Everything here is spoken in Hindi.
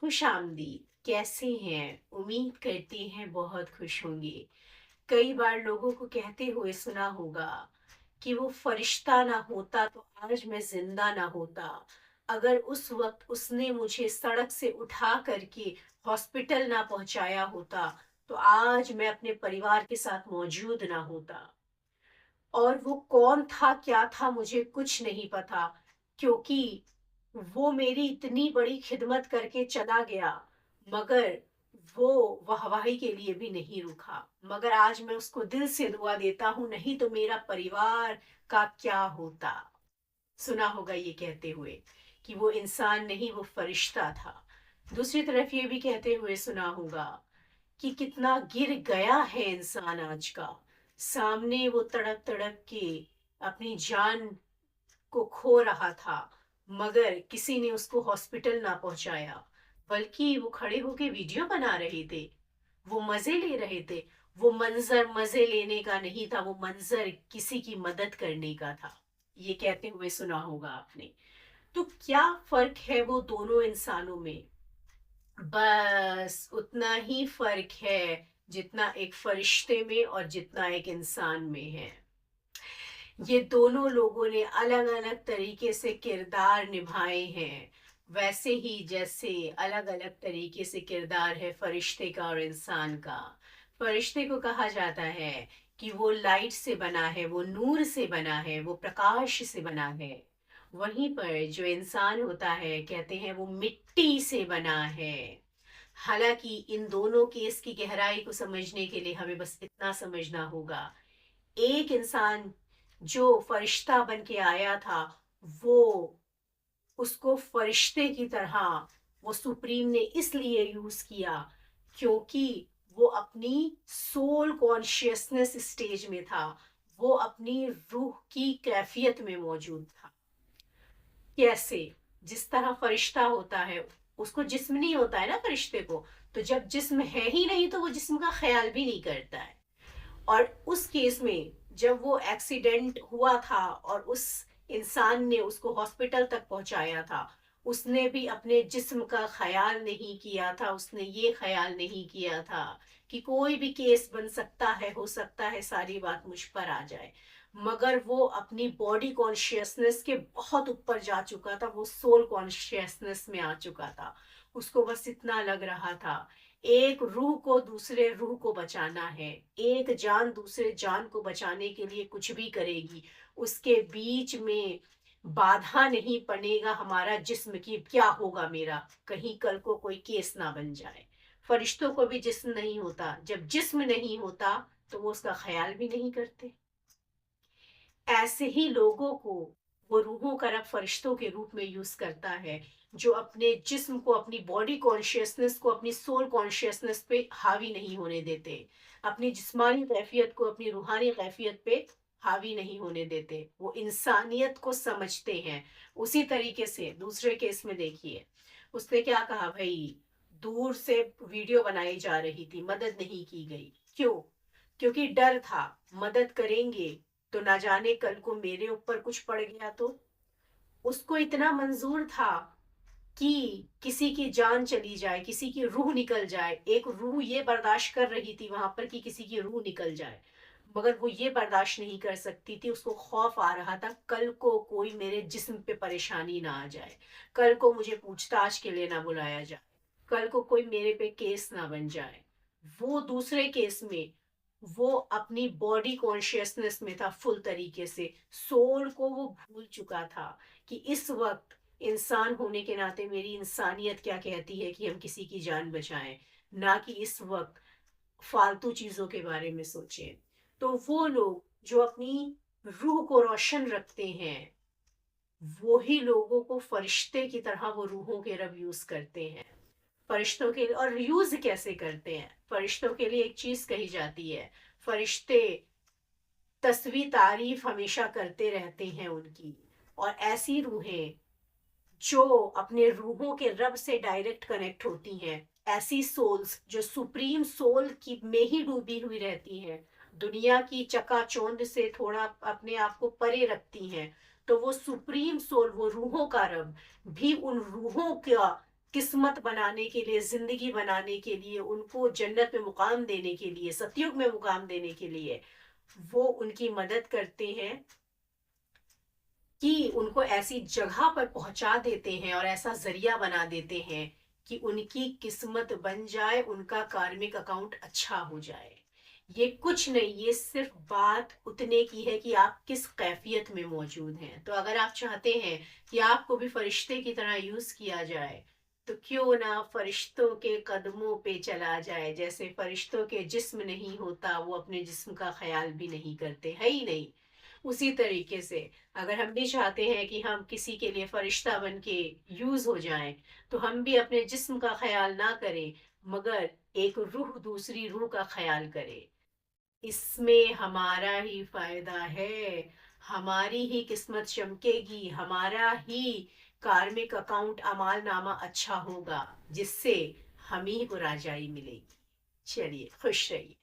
खुशामदीद। कैसे हैं? उम्मीद करती हैं बहुत खुश होंगे। कई बार लोगों को कहते हुए सुना होगा कि वो फरिश्ता ना होता तो आज मैं जिंदा ना होता। अगर उस वक्त उसने मुझे सड़क से उठा करके हॉस्पिटल ना पहुंचाया होता तो आज मैं अपने परिवार के साथ मौजूद ना होता। और वो कौन था, क्या था, मुझे कुछ नहीं पता, क्योंकि वो मेरी इतनी बड़ी खिदमत करके चला गया, मगर वो वाहवाही के लिए भी नहीं रुका। मगर आज मैं उसको दिल से दुआ देता हूँ, नहीं तो मेरा परिवार का क्या होता। सुना होगा ये कहते हुए कि वो इंसान नहीं, वो फरिश्ता था। दूसरी तरफ ये भी कहते हुए सुना होगा कि कितना गिर गया है इंसान आज का। सामने वो तड़प तड़प के अपनी जान को खो रहा था, मगर किसी ने उसको हॉस्पिटल ना पहुंचाया, बल्कि वो खड़े होके वीडियो बना रहे थे, वो मजे ले रहे थे। वो मंजर मजे लेने का नहीं था, वो मंजर किसी की मदद करने का था। ये कहते हुए सुना होगा आपने। तो क्या फर्क है वो दोनों इंसानों में? बस उतना ही फर्क है जितना एक फरिश्ते में और जितना एक इंसान में है। ये दोनों लोगों ने अलग अलग तरीके से किरदार निभाए हैं, वैसे ही जैसे अलग अलग तरीके से किरदार है फरिश्ते का और इंसान का। फरिश्ते को कहा जाता है कि वो लाइट से बना है, वो नूर से बना है, वो प्रकाश से बना है। वहीं पर जो इंसान होता है, कहते हैं वो मिट्टी से बना है। हालांकि इन दोनों केस की गहराई को समझने के लिए हमें बस इतना समझना होगा, एक इंसान जो फरिश्ता बन के आया था, वो उसको फरिश्ते की तरह वो सुप्रीम ने इसलिए यूज किया क्योंकि वो अपनी सोल कॉन्शियसनेस स्टेज में था, वो अपनी रूह की कैफियत में मौजूद था। कैसे? जिस तरह फरिश्ता होता है, उसको जिस्म नहीं होता है ना फरिश्ते को, तो जब जिस्म है ही नहीं तो वो जिस्म का ख्याल भी नहीं करता है। और उस केस में जब वो एक्सीडेंट हुआ था और उस इंसान ने उसको हॉस्पिटल तक पहुंचाया था, उसने भी अपने जिस्म का ख्याल नहीं किया था। उसने ये ख्याल नहीं किया था कि कोई भी केस बन सकता है, हो सकता है सारी बात मुझ पर आ जाए। मगर वो अपनी बॉडी कॉन्शियसनेस के बहुत ऊपर जा चुका था, वो सोल कॉन्शियसनेस में आ चुका था। उसको बस इतना लग रहा था, एक रूह को दूसरे रूह को बचाना है, एक जान दूसरे जान को बचाने के लिए कुछ भी करेगी। उसके बीच में बाधा नहीं बनेगा हमारा जिस्म की क्या होगा मेरा, कहीं कल को कोई केस ना बन जाए। फरिश्तों को भी जिस्म नहीं होता, जब जिस्म नहीं होता तो वो उसका ख्याल भी नहीं करते। ऐसे ही लोगों को वो रूहों का रब फरिश्तों के रूप में यूज करता है, जो अपने जिस्म को, अपनी बॉडी कॉन्शियसनेस को, अपनी सोल कॉन्शियसनेस पे हावी नहीं होने देते, अपनी जिस्मानी कैफियत को अपनी रूहानी कैफियत पे हावी नहीं होने देते। वो इंसानियत को समझते हैं। उसी तरीके से दूसरे केस में देखिए, उसने क्या कहा भाई, दूर से वीडियो बनाई जा रही थी, मदद नहीं की गई। क्यों? क्योंकि डर था, मदद करेंगे तो ना जाने कल को मेरे ऊपर कुछ पड़ गया तो। उसको इतना मंजूर था कि किसी की जान चली जाए, किसी की रूह निकल जाए। एक रूह ये बर्दाश्त कर रही थी वहां पर कि किसी की रूह निकल जाए, मगर वो ये बर्दाश्त नहीं कर सकती थी। उसको खौफ आ रहा था कल को कोई मेरे जिस्म पे परेशानी ना आ जाए, कल को मुझे पूछताछ के लिए ना बुलाया जाए, कल को कोई मेरे पे केस ना बन जाए। वो दूसरे केस में वो अपनी बॉडी कॉन्शियसनेस में था फुल तरीके से, सोल को वो भूल चुका था कि इस वक्त इंसान होने के नाते मेरी इंसानियत क्या कहती है कि हम किसी की जान बचाएं, ना कि इस वक्त फालतू चीजों के बारे में सोचें। तो वो लोग जो अपनी रूह को रोशन रखते हैं, वो ही लोगों को फरिश्ते की तरह वो रूहों के रब यूज करते हैं। फरिश्तों के लिए, और यूज कैसे करते हैं? फरिश्तों के लिए एक चीज कही जाती है, फरिश्ते तस्वीर तारीफ हमेशा करते रहते हैं उनकी। और ऐसी रूहें जो अपने रूहों के रब से डायरेक्ट कनेक्ट होती हैं, ऐसी सोल्स जो सुप्रीम सोल की में ही डूबी हुई रहती हैं, दुनिया की चकाचौंध से थोड़ा अपने आप को परे रखती हैं, तो वो सुप्रीम सोल, वो रूहों का रब भी उन रूहों का किस्मत बनाने के लिए, ज़िंदगी बनाने के लिए, उनको जन्नत में मुक़ाम देने के लिए, सतयुग में मुक़ाम देने के लिए, वो उनकी मदद करते हैं कि उनको ऐसी जगह पर पहुँचा देते हैं और ऐसा ज़रिया बना देते हैं कि उनकी किस्मत बन जाए, उनका कार्मिक अकाउंट अच्छा हो जाए। ये कुछ नहीं, ये सिर्फ़ बात उतने की है कि आप किस कैफ़ियत में मौजूद हैं। तो अगर आप चाहते हैं कि आपको भी फ़रिश्ते की तरह यूज़ किया जाए, तो क्यों ना फ़रिश्तों के कदमों पे चला जाए। जैसे फ़रिश्तों के जिस्म नहीं होता, वो अपने जिस्म का ख़याल भी नहीं करते, है ही नहीं। उसी तरीके से अगर हम भी चाहते हैं कि हम किसी के लिए फरिश्ता बन के यूज हो जाएं, तो हम भी अपने जिस्म का ख्याल ना करें, मगर एक रूह दूसरी रूह का ख्याल करें। इसमें हमारा ही फायदा है, हमारी ही किस्मत चमकेगी, हमारा ही कार्मिक अकाउंट अमाल नामा अच्छा होगा, जिससे हम ही को राजाई मिलेगी। चलिए, खुश रहिए।